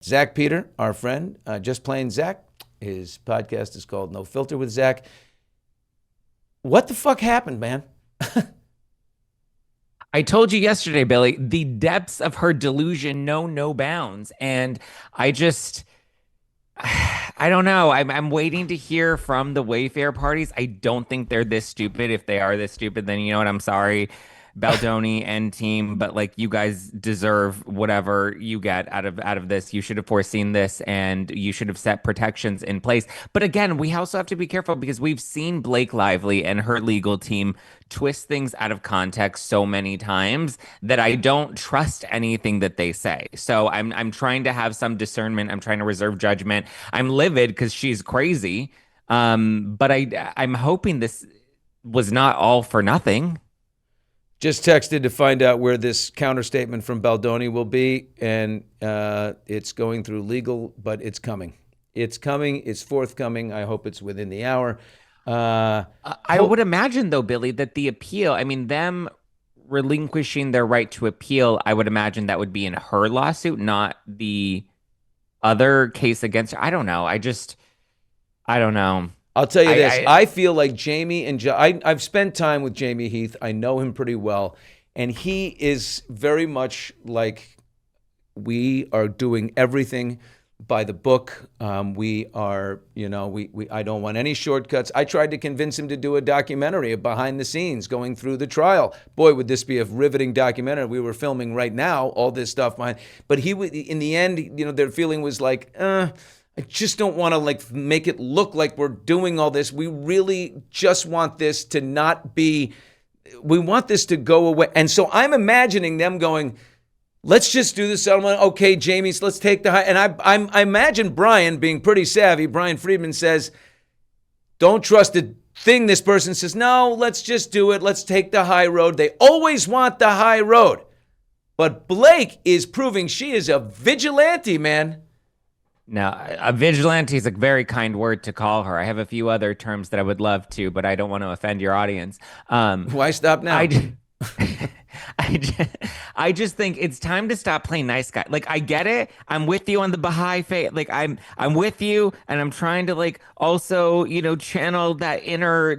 Zack Peter, our friend, Just Plain Zack. His podcast is called No Filter with Zack. What the fuck happened, man? I told you yesterday, Billy, the depths of her delusion know no bounds. And I just, I don't know. I'm waiting to hear from the Wayfair parties. I don't think they're this stupid. If they are this stupid, then you know what? I'm sorry, Baldoni and team, but like you guys deserve whatever you get out of this. You should have foreseen this and you should have set protections in place. But again, we also have to be careful because we've seen Blake Lively and her legal team twist things out of context so many times that I don't trust anything that they say. So I'm trying to have some discernment. I'm trying to reserve judgment. I'm livid because she's crazy. But I'm hoping this was not all for nothing. Just texted to find out where this counterstatement from Baldoni will be, and it's going through legal, but it's coming. It's coming. It's forthcoming. I hope it's within the hour. I would imagine, though, Billy, that the appeal, I mean, them relinquishing their right to appeal, I would imagine that would be in her lawsuit, not the other case against her. I don't know. I don't know. I'll tell you this. I I feel like Jamie and I've spent time with Jamie Heath. I know him pretty well. And he is very much like we are doing everything by the book. We are, I don't want any shortcuts. I tried to convince him to do a documentary of behind the scenes going through the trial. Boy, would this be a riveting documentary. We were filming right now, all this stuff behind. But he would, in the end, their feeling was like, I just don't want to like make it look like we're doing all this. We really just want this to not be, we want this to go away. And so I'm imagining them going, let's just do the settlement. Okay, Jamie's, let's take the high. And I imagine Brian being pretty savvy. Brian Freedman says, don't trust a thing. This person says, no, let's just do it. Let's take the high road. They always want the high road. But Blake is proving she is a vigilante, man. No, a vigilante is a very kind word to call her. I have a few other terms that I would love to, but I don't want to offend your audience. Why stop now? I just, I just think it's time to stop playing nice guy. Like I get it. I'm with you on the Baha'i faith. Like I'm with you, and I'm trying to like also channel that inner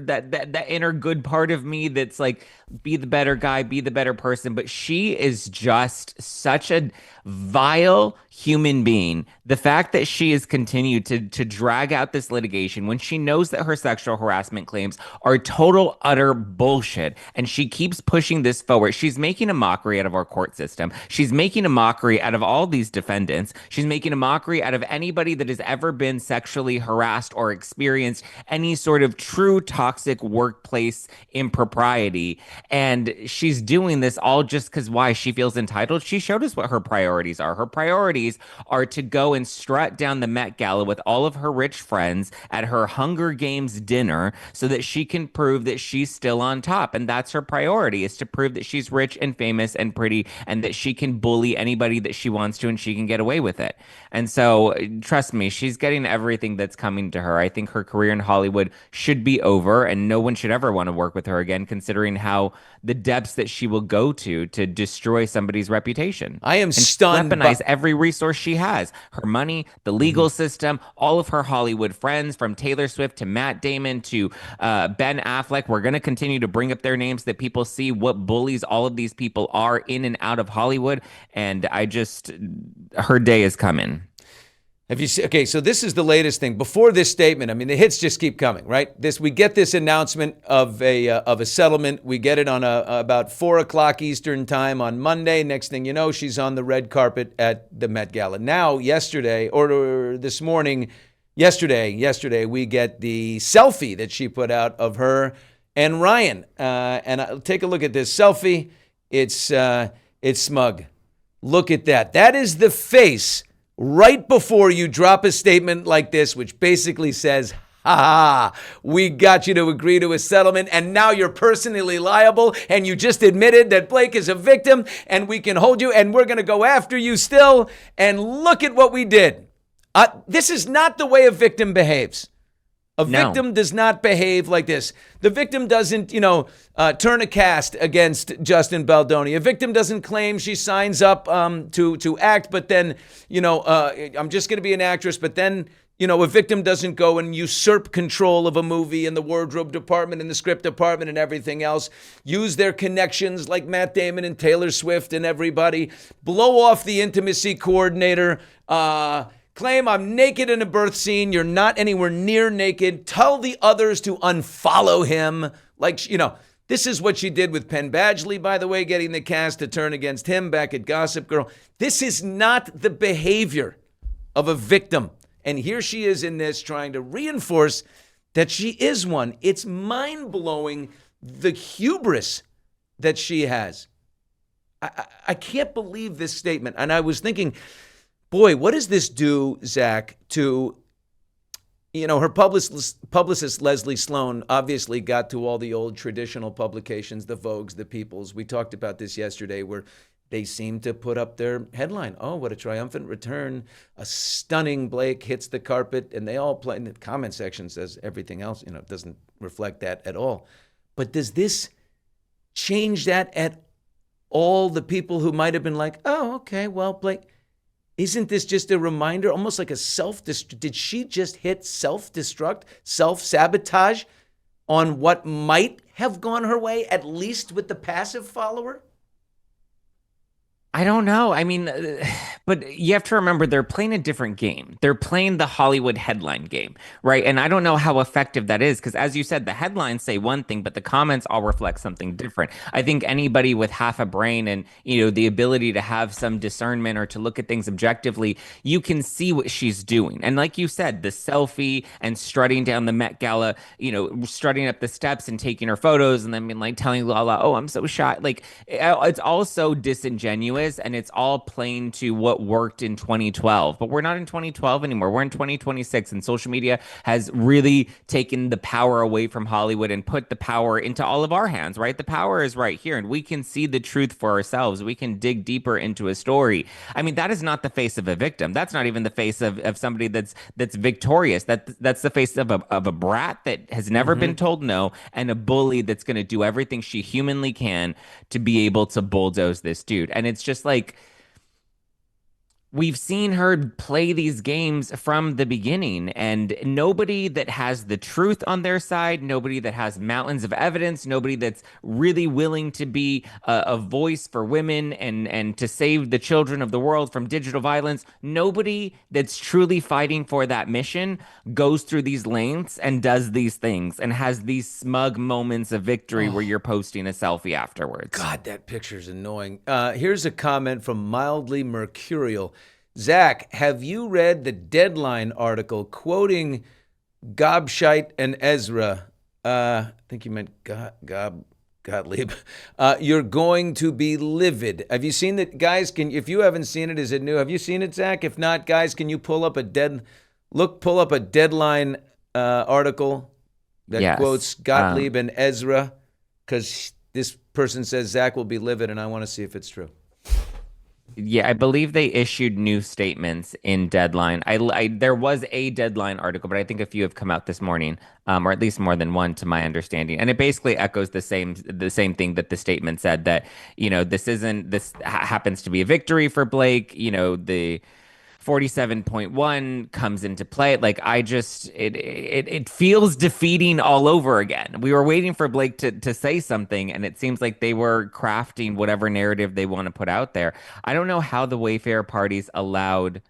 inner good part of me that's like be the better guy, be the better person. But she is just such a vile human being. The fact that she has continued to drag out this litigation when she knows that her sexual harassment claims are total utter bullshit, and she keeps pushing this forward. She's making a mockery out of our court system. She's making a mockery out of all these defendants. She's making a mockery out of anybody that has ever been sexually harassed or experienced any sort of true toxic workplace impropriety. And she's doing this all just because why? She feels entitled. She showed us what her priorities are. Her priorities are to go and strut down the Met Gala with all of her rich friends at her Hunger Games dinner so that she can prove that she's still on top. And that's her priority, is to prove that she's rich and famous and pretty and that she can bully anybody that she wants to and she can get away with it. And so, trust me, she's getting everything that's coming to her. I think her career in Hollywood should be over and no one should ever want to work with her again, considering how the depths that she will go to destroy somebody's reputation. I am And stunned. weaponize every resource she has, her money, the legal system, all of her Hollywood friends, from Taylor Swift to Matt Damon to Ben Affleck. We're going to continue to bring up their names that people see what bullies all of these people are in and out of Hollywood. And her day is coming. Have you seen? Okay, so this is the latest thing. Before this statement, I mean, the hits just keep coming, right? We get this announcement of a settlement. We get it on about 4:00 Eastern time on Monday. Next thing you know, she's on the red carpet at the Met Gala. Now, yesterday or this morning, yesterday we get the selfie that she put out of her and Ryan. And I'll take a look at this selfie. It's smug. Look at that. That is the face right before you drop a statement like this, which basically says, ha, we got you to agree to a settlement, and now you're personally liable, and you just admitted that Blake is a victim, and we can hold you, and we're going to go after you still, and look at what we did. This is not the way a victim behaves. A No. victim does not behave like this. The victim doesn't, turn a cast against Justin Baldoni. A victim doesn't claim she signs up to act, but then, I'm just going to be an actress, but then, a victim doesn't go and usurp control of a movie in the wardrobe department and the script department and everything else. Use their connections like Matt Damon and Taylor Swift and everybody. Blow off the intimacy coordinator. Claim I'm naked in a birth scene. You're not anywhere near naked. Tell the others to unfollow him. This is what she did with Penn Badgley, by the way, getting the cast to turn against him back at Gossip Girl. This is not the behavior of a victim. And here she is in this trying to reinforce that she is one. It's mind-blowing, the hubris that she has. I can't believe this statement. And I was thinking, boy, what does this do, Zach, to, her publicist Leslie Sloan obviously got to all the old traditional publications, the Vogues, the Peoples. We talked about this yesterday where they seem to put up their headline. Oh, what a triumphant return. A stunning Blake hits the carpet. And they all play. And the comment section says everything else, doesn't reflect that at all. But does this change that at all? The people who might have been like, oh, okay, well, Blake. Isn't this just a reminder, almost like a did she just hit self-destruct, self-sabotage on what might have gone her way, at least with the passive follower? I don't know. I mean, but you have to remember they're playing a different game. They're playing the Hollywood headline game, right? And I don't know how effective that is because, as you said, the headlines say one thing, but the comments all reflect something different. I think anybody with half a brain and, the ability to have some discernment or to look at things objectively, you can see what she's doing. And like you said, the selfie and strutting down the Met Gala, strutting up the steps and taking her photos and then being like telling Lala, oh, I'm so shy. Like, it's all so disingenuous. And it's all playing to what worked in 2012. But we're not in 2012 anymore. We're in 2026, and social media has really taken the power away from Hollywood and put the power into all of our hands, right? The power is right here, and we can see the truth for ourselves. We can dig deeper into a story. I mean, that is not the face of a victim. That's not even the face of somebody that's victorious. That's the face of a brat that has never been told no, and a bully that's going to do everything she humanly can to be able to bulldoze this dude. And it's just like we've seen her play these games from the beginning, and nobody that has the truth on their side, nobody that has mountains of evidence, nobody that's really willing to be a voice for women and to save the children of the world from digital violence, nobody that's truly fighting for that mission goes through these lengths and does these things and has these smug moments of victory where you're posting a selfie afterwards. God, that picture's annoying. Here's a comment from Mildly Mercurial. Zach, have you read the Deadline article quoting Gobshite and Ezra? I think you meant Gottlieb. You're going to be livid. Have you seen it, guys? If you haven't seen it, is it new? Have you seen it, Zach? If not, guys, can you pull up a Deadline article that quotes Gottlieb and Ezra? Because this person says Zach will be livid, and I want to see if it's true. Yeah, I believe they issued new statements in Deadline. There was a Deadline article, but I think a few have come out this morning, or at least more than one, to my understanding. And it basically echoes the same thing that the statement said, that this happens to be a victory for Blake. The 47.1 comes into play. Like, it feels defeating all over again. We were waiting for Blake to say something, and it seems like they were crafting whatever narrative they want to put out there. I don't know how the Wayfair parties allowed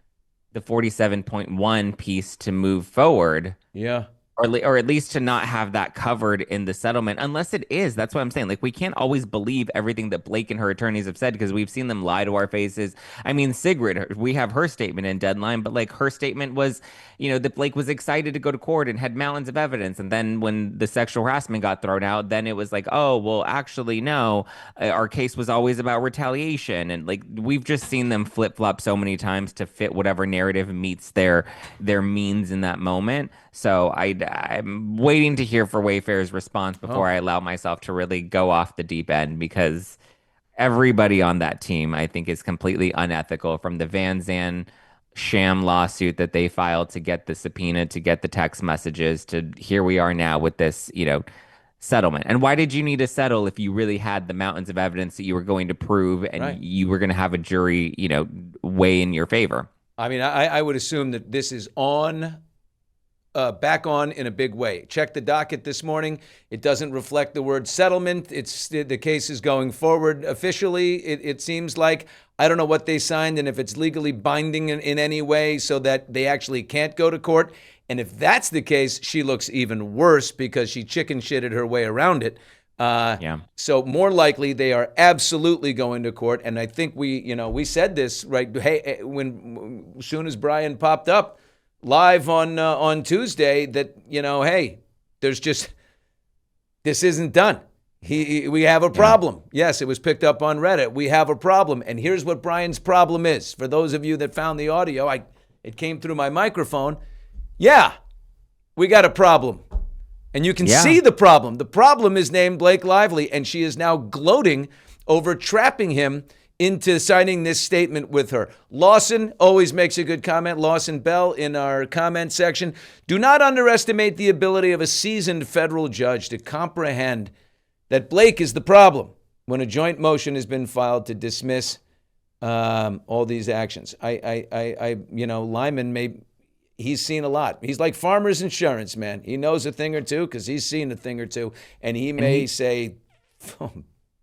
the 47.1 piece to move forward. Yeah. Or at least to not have that covered in the settlement, unless it is. That's what I'm saying. Like, we can't always believe everything that Blake and her attorneys have said because we've seen them lie to our faces. I mean, Sigrid, we have her statement in Deadline, but like her statement was, that Blake was excited to go to court and had mountains of evidence. And then when the sexual harassment got thrown out, then it was like, oh, well, actually, no, our case was always about retaliation. And like, we've just seen them flip flop so many times to fit whatever narrative meets their means in that moment. So I'm waiting to hear for Wayfair's response before I allow myself to really go off the deep end, because everybody on that team, I think, is completely unethical, from the Van Zandt sham lawsuit that they filed to get the subpoena, to get the text messages, to here we are now with this, settlement. And why did you need to settle if you really had the mountains of evidence that you were going to prove and Right. you were going to have a jury, weigh in your favor? I mean, I would assume that this is back on in a big way. Check the docket this morning. It doesn't reflect the word settlement. The case is going forward officially. It seems like, I don't know what they signed and if it's legally binding in any way so that they actually can't go to court. And if that's the case, she looks even worse because she chicken shitted her way around it. Yeah. So more likely they are absolutely going to court. And I think we said this, right? Hey, as soon as Brian popped up live on Tuesday, that hey, this isn't done. We have a problem. Yes, it was picked up on Reddit. We have a problem, and here's what Brian's problem is. For those of you that found the audio, it came through my microphone. Yeah, we got a problem. And you can see the problem. The problem is named Blake Lively, and she is now gloating over trapping him into signing this statement with her. Lawson always makes a good comment. Lawson Bell in our comment section. Do not underestimate the ability of a seasoned federal judge to comprehend that Blake is the problem when a joint motion has been filed to dismiss all these actions. Lyman he's seen a lot. He's like Farmers Insurance, man. He knows a thing or two because he's seen a thing or two, and he may say, oh,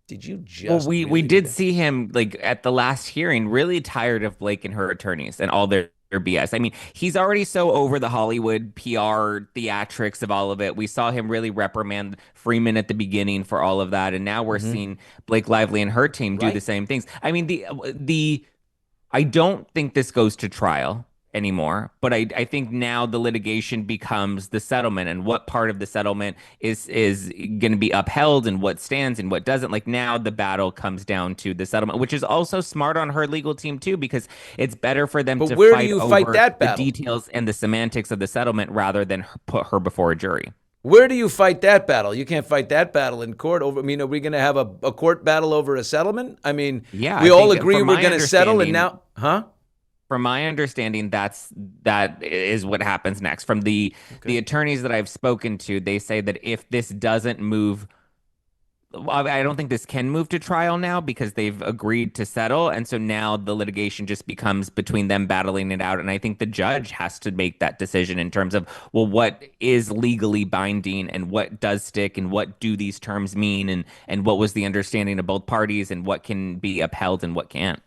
did you just? Well, we did see him like at the last hearing, really tired of Blake and her attorneys and all their BS. I mean, he's already so over the Hollywood PR theatrics of all of it. We saw him really reprimand Freeman at the beginning for all of that, and now we're seeing Blake Lively and her team do the same things. I mean, I don't think this goes to trial anymore, but I think now the litigation becomes the settlement and what part of the settlement is going to be upheld and what stands and what doesn't. Like now the battle comes down to the settlement, which is also smart on her legal team too, because it's better for them to fight over the details and the semantics of the settlement rather than put her before a jury. Where do you fight that battle? You can't fight that battle in court. Are we going to have a court battle over a settlement? I mean, we all agree we're going to settle, and now, From my understanding, that is what happens next. From the attorneys that I've spoken to, they say that if this doesn't move, I don't think this can move to trial now because they've agreed to settle, and so now the litigation just becomes between them battling it out. And I think the judge has to make that decision in terms of, well, what is legally binding and what does stick and what do these terms mean and what was the understanding of both parties and what can be upheld and what can't.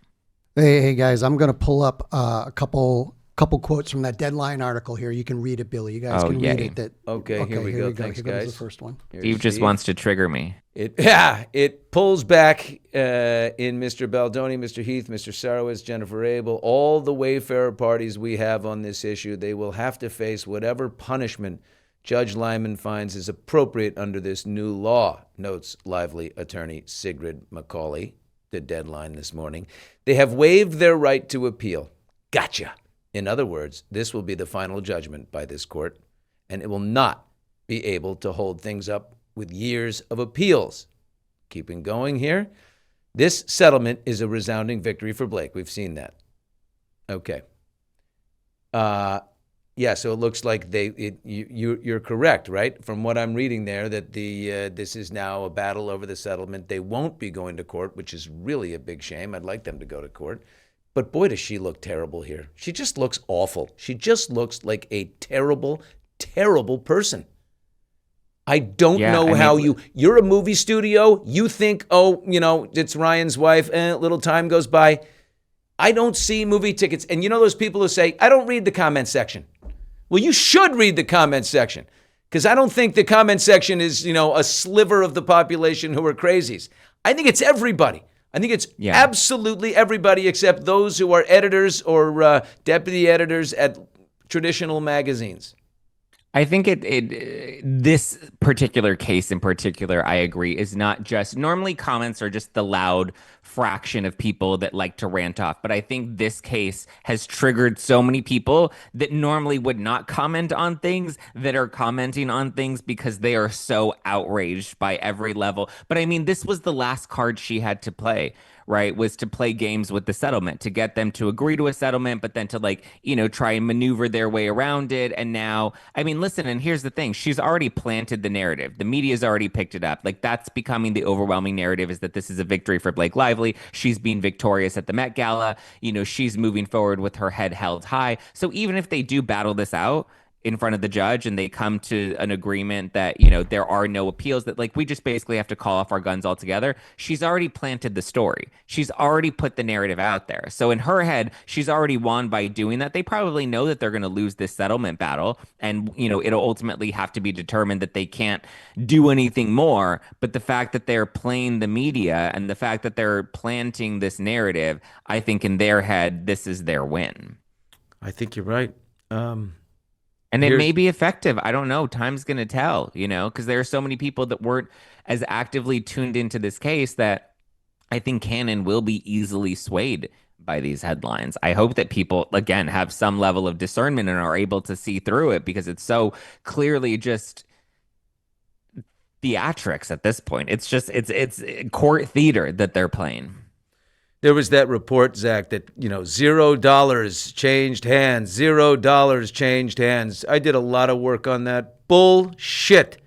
Hey guys, I'm going to pull up a couple quotes from that Deadline article here. You can read it, Billy. You guys can read it. Okay, here we go. Thanks, here guys. goes the first one. Steve just wants to trigger me. It pulls back in Mr. Baldoni, Mr. Heath, Mr. Sarowitz, Jennifer Abel, all the Wayfair parties we have on this issue. They will have to face whatever punishment Judge Lyman finds is appropriate under this new law, notes lively attorney Sigrid McCauley, the Deadline this morning. They have waived their right to appeal. Gotcha. In other words, this will be the final judgment by this court, and it will not be able to hold things up with years of appeals. Keeping going here. This settlement is a resounding victory for Blake. We've seen that. Okay. Yeah, so it looks like you're correct, right? From what I'm reading there, that this is now a battle over the settlement. They won't be going to court, which is really a big shame. I'd like them to go to court. But boy, does she look terrible here. She just looks awful. She just looks like a terrible, terrible person. I don't know how you're a movie studio. You think, it's Ryan's wife. Little time goes by. I don't see movie tickets. And you know those people who say, I don't read the comment section. Well, you should read the comment section because I don't think the comment section is, a sliver of the population who are crazies. I think it's everybody. I think it's absolutely everybody except those who are editors or deputy editors at traditional magazines. I think this particular case in particular, I agree, is not just normally comments are just the loud fraction of people that like to rant off. But I think this case has triggered so many people that normally would not comment on things that are commenting on things because they are so outraged by every level. But I mean, this was the last card she had to play, right, was to play games with the settlement, to get them to agree to a settlement, but then to like, try and maneuver their way around it. And now, I mean, listen, and here's the thing. She's already planted the narrative. The media's already picked it up. Like that's becoming the overwhelming narrative, is that this is a victory for Blake Lively. She's been victorious at the Met Gala. She's moving forward with her head held high. So even if they do battle this out in front of the judge and they come to an agreement that, there are no appeals, that like we just basically have to call off our guns altogether, she's already planted the story. She's already put the narrative out there. So in her head, she's already won by doing that. They probably know that they're going to lose this settlement battle, and, it'll ultimately have to be determined that they can't do anything more. But the fact that they're playing the media and the fact that they're planting this narrative, I think in their head, this is their win. I think you're right. And it may be effective. I don't know. Time's going to tell, because there are so many people that weren't as actively tuned into this case that I think canon will be easily swayed by these headlines. I hope that people, again, have some level of discernment and are able to see through it, because it's so clearly just theatrics at this point. It's court theater that they're playing. There was that report, Zach, that, $0 changed hands, $0 changed hands. I did a lot of work on that. Bullshit.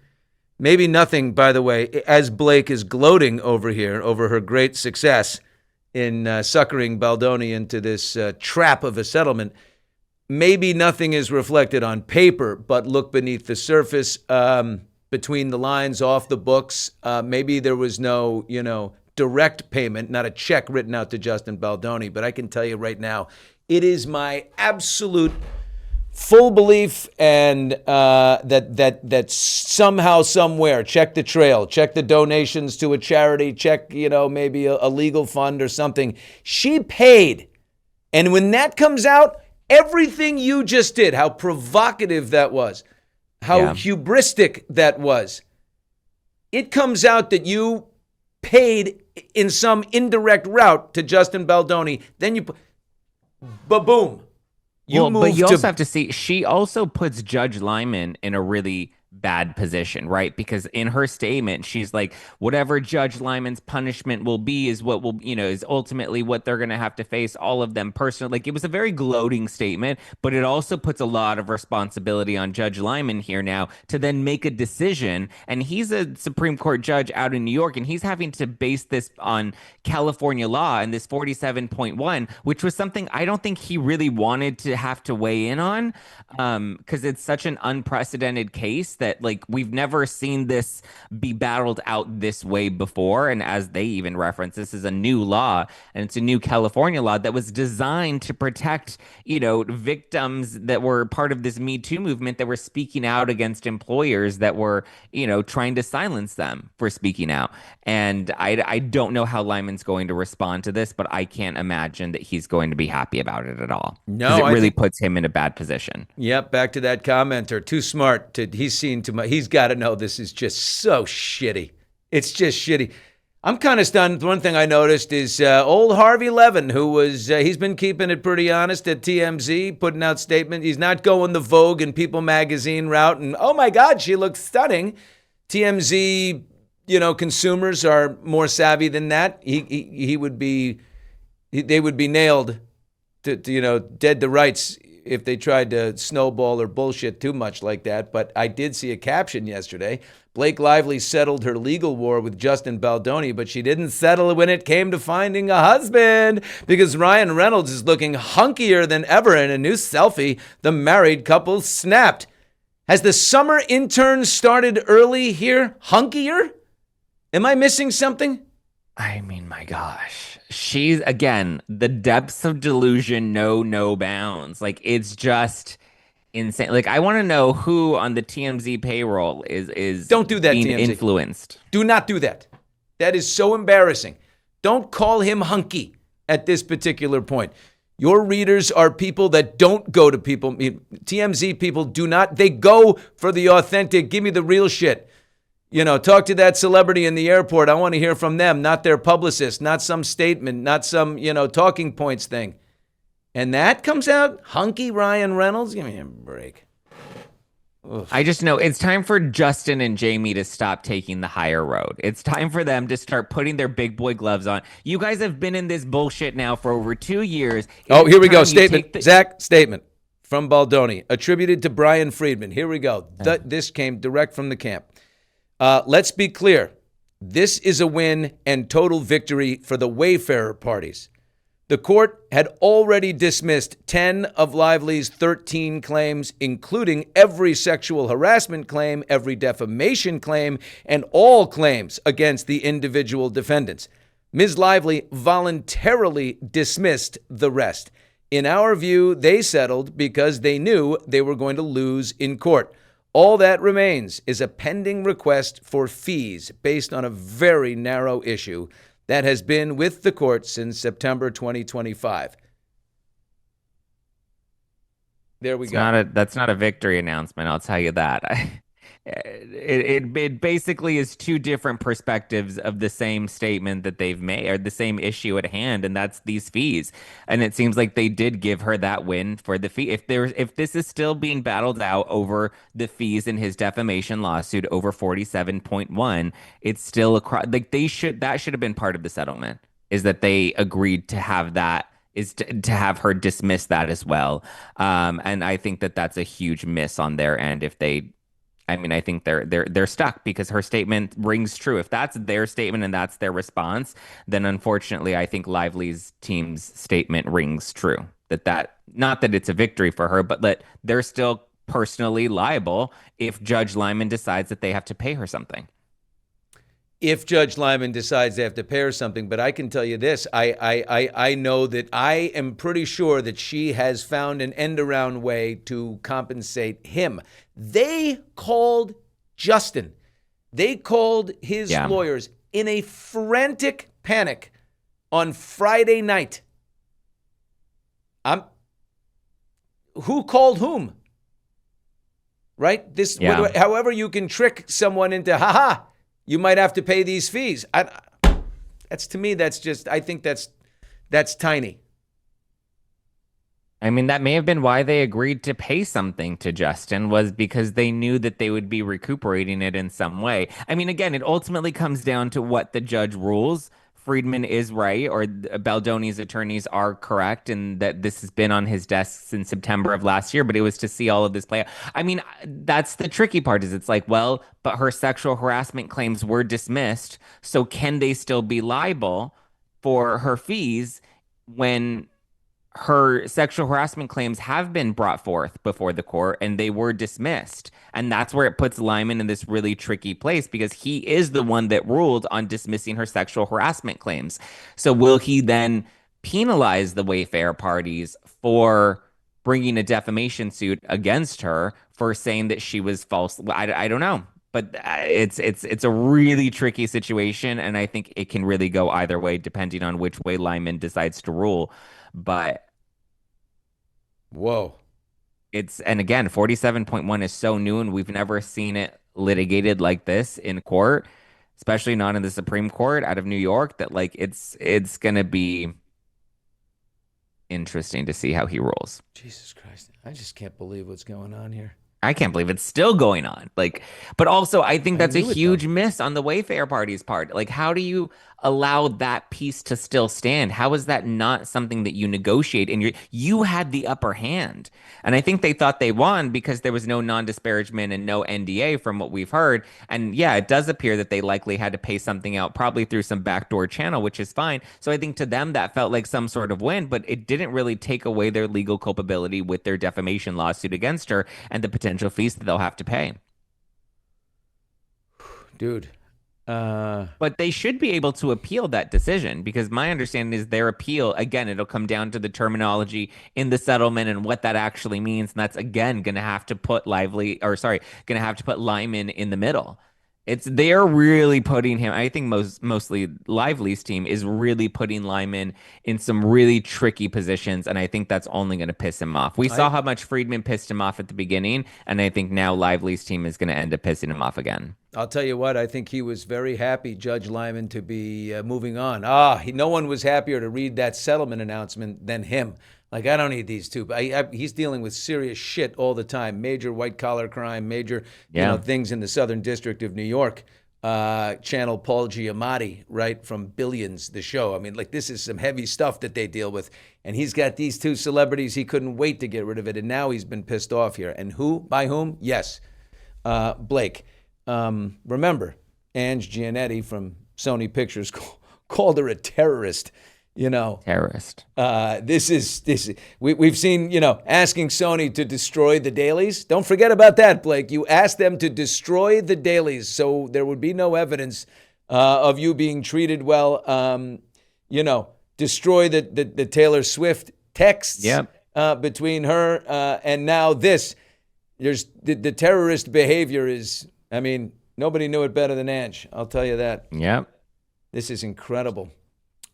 Maybe nothing, by the way, as Blake is gloating over here, over her great success in suckering Baldoni into this trap of a settlement. Maybe nothing is reflected on paper, but look beneath the surface, between the lines, off the books. Maybe there was no, direct payment, not a check written out to Justin Baldoni. But I can tell you right now, it is my absolute full belief and that somehow, somewhere, check the trail, check the donations to a charity, check, maybe a legal fund or something. She paid. And when that comes out, everything you just did, how provocative that was, how hubristic that was, it comes out that you paid in some indirect route to Justin Baldoni, then you, ba-boom. But you also have to see, she also puts Judge Lyman in a really bad position, right? Because in her statement, she's like, whatever Judge Lyman's punishment will be is what will, is ultimately what they're going to have to face, all of them personally. Like, it was a very gloating statement, but it also puts a lot of responsibility on Judge Lyman here now to then make a decision. And he's a Supreme Court judge out in New York, and he's having to base this on California law and this 47.1, which was something I don't think he really wanted to have to weigh in on, because it's such an unprecedented case that, like, we've never seen this be battled out this way before. And as they even reference, this is a new law, and it's a new California law that was designed to protect, victims that were part of this Me Too movement, that were speaking out against employers that were, trying to silence them for speaking out. And I don't know how Lyman's going to respond to this, but I can't imagine that he's going to be happy about it at all. No, it really puts him in a bad position. Yep, back to that commenter. Too smart. He's got to know this is just so shitty. It's just shitty. I'm kind of stunned. One thing I noticed is old Harvey Levin, who was, he's been keeping it pretty honest at TMZ, putting out statements. He's not going the Vogue and People magazine route. And, oh my God, she looks stunning. TMZ, consumers are more savvy than that. They would be nailed to dead to rights if they tried to snowball or bullshit too much like that. But I did see a caption yesterday. Blake Lively settled her legal war with Justin Baldoni, but she didn't settle when it came to finding a husband, because Ryan Reynolds is looking hunkier than ever in a new selfie the married couple snapped. Has the summer intern started early here? Hunkier? Am I missing something? I mean, my gosh. She's, again, the depths of delusion know no bounds. Like, it's just insane. Like, I want to know who on the TMZ payroll is Don't do that, being TMZ. influenced. Do not do that. That is so embarrassing. Don't call him hunky at this particular point. Your readers are people that don't go to people. TMZ people do not. They go for the authentic. Give me the real shit. Talk to that celebrity in the airport. I want to hear from them, not their publicist, not some statement, not some, talking points thing. And that comes out, hunky Ryan Reynolds? Give me a break. I just know it's time for Justin and Jamie to stop taking the higher road. It's time for them to start putting their big boy gloves on. You guys have been in this bullshit now for over 2 years. Oh, here we go. Statement. Zack, statement from Baldoni, attributed to Brian Freedman. Here we go. This came direct from the camp. Let's be clear. This is a win and total victory for the Wayfarer parties. The court had already dismissed 10 of Lively's 13 claims, including every sexual harassment claim, every defamation claim, and all claims against the individual defendants. Ms. Lively voluntarily dismissed the rest. In our view, they settled because they knew they were going to lose in court. All that remains is a pending request for fees based on a very narrow issue that has been with the court since September 2025. There we go. That's not a victory announcement, I'll tell you that. It basically is two different perspectives of the same statement that they've made, or the same issue at hand, and that's these fees. And it seems like they did give her that win for the fee. If this is still being battled out over the fees in his defamation lawsuit over 47.1, it's still that should have been part of the settlement, is that they agreed to have that, is to have her dismiss that as well. And I think that that's a huge miss on their end. I think they're stuck because her statement rings true. If that's their statement and that's their response, then unfortunately, I think Lively's team's statement rings true. That not that it's a victory for her, but that they're still personally liable if Judge Lyman decides that they have to pay her something. If Judge Lyman decides they have to pay her something, but I can tell you this, I know that I am pretty sure that she has found an end-around way to compensate him. They called Justin. They called his lawyers in a frantic panic on Friday night. Who called whom? Right? However you can trick someone into, you might have to pay these fees. I think that's tiny. I mean, that may have been why they agreed to pay something to Justin, was because they knew that they would be recuperating it in some way. I mean, again, it ultimately comes down to what the judge rules. Freedman is right, or Baldoni's attorneys are correct, and that this has been on his desk since September of last year, but it was to see all of this play out. I mean, that's the tricky part, is it's like, well, but her sexual harassment claims were dismissed, so can they still be liable for her fees when her sexual harassment claims have been brought forth before the court and they were dismissed? And that's where it puts Lyman in this really tricky place, because he is the one that ruled on dismissing her sexual harassment claims. So will he then penalize the Wayfair parties for bringing a defamation suit against her for saying that she was false? I don't know. But it's a really tricky situation, and I think it can really go either way depending on which way Lyman decides to rule. But whoa. And again, 47.1 is so new, and we've never seen it litigated like this in court, especially not in the Supreme Court out of New York, that it's going to be interesting to see how he rules. Jesus Christ. I just can't believe what's going on here. I can't believe it's still going on. But also I think that's a huge miss on the Wayfair party's part. How do you allow that piece to still stand? How is that not something that you negotiate? And you had the upper hand. And I think they thought they won because there was no non-disparagement and no NDA from what we've heard. And yeah, it does appear that they likely had to pay something out, probably through some backdoor channel, which is fine. So I think to them that felt like some sort of win, but it didn't really take away their legal culpability with their defamation lawsuit against her and the potential fees that they'll have to pay. Dude. But they should be able to appeal that decision, because my understanding is their appeal, again, it'll come down to the terminology in the settlement and what that actually means. And that's, again, going to have to put Lyman in the middle. They're really putting him, I think mostly Lively's team is really putting Lyman in some really tricky positions, and I think that's only going to piss him off. We saw how much Freedman pissed him off at the beginning, and I think now Lively's team is going to end up pissing him off again. I'll tell you what, I think he was very happy, Judge Lyman, to be moving on. No one was happier to read that settlement announcement than him. Like, I don't need these two. He's dealing with serious shit all the time. Major white-collar crime, major things in the Southern District of New York. Channel Paul Giamatti, right, from Billions, the show. I mean, like, this is some heavy stuff that they deal with. And he's got these two celebrities. He couldn't wait to get rid of it. And now he's been pissed off here. And who? By whom? Yes. Blake. Remember, Ange Giannetti from Sony Pictures called her a terrorist. Terrorist. We've seen, asking Sony to destroy the dailies. Don't forget about that, Blake. You asked them to destroy the dailies, so there would be no evidence of you being treated well. Destroy the Taylor Swift texts between her and now this. There's the terrorist behavior is. I mean, nobody knew it better than Ange. I'll tell you that. Yep. This is incredible.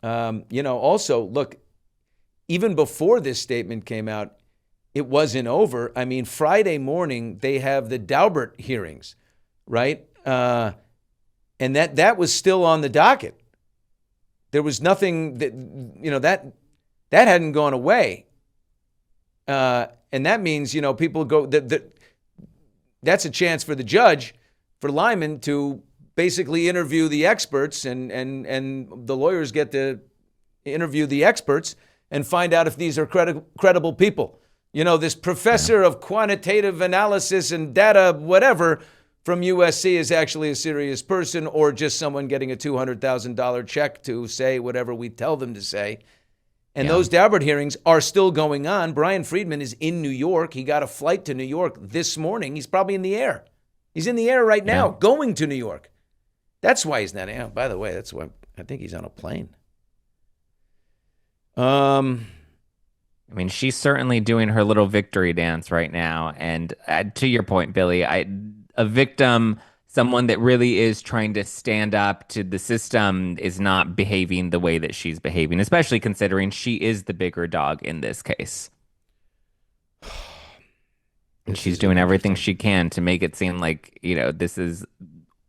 Also, look, even before this statement came out, it wasn't over. I mean, Friday morning, they have the Daubert hearings, right? And that was still on the docket. There was nothing that hadn't gone away. And that means, people go, that's a chance for the judge, for Lyman, to basically interview the experts, and the lawyers get to interview the experts and find out if these are credible people. This professor of quantitative analysis and data, whatever, from USC is actually a serious person, or just someone getting a $200,000 check to say whatever we tell them to say. And those Daubert hearings are still going on. Brian Freedman is in New York. He got a flight to New York this morning. He's probably in the air. He's in the air right now, going to New York. That's why he's not. By the way, that's why I think he's on a plane. I mean, she's certainly doing her little victory dance right now. And to your point, Billy, a victim, someone that really is trying to stand up to the system, is not behaving the way that she's behaving, especially considering she is the bigger dog in this case. And she's doing everything she can to make it seem like, this is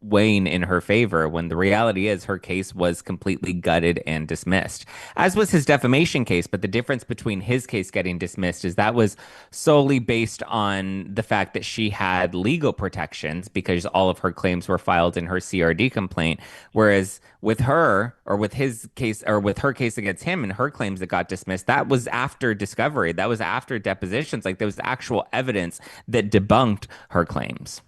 weighing in her favor, when the reality is her case was completely gutted and dismissed, as was his defamation case. But the difference between his case getting dismissed is that was solely based on the fact that she had legal protections because all of her claims were filed in her CRD complaint. Whereas with her, or with his case, or with her case against him and her claims that got dismissed, that was after discovery. That was after depositions. Like, there was actual evidence that debunked her claims.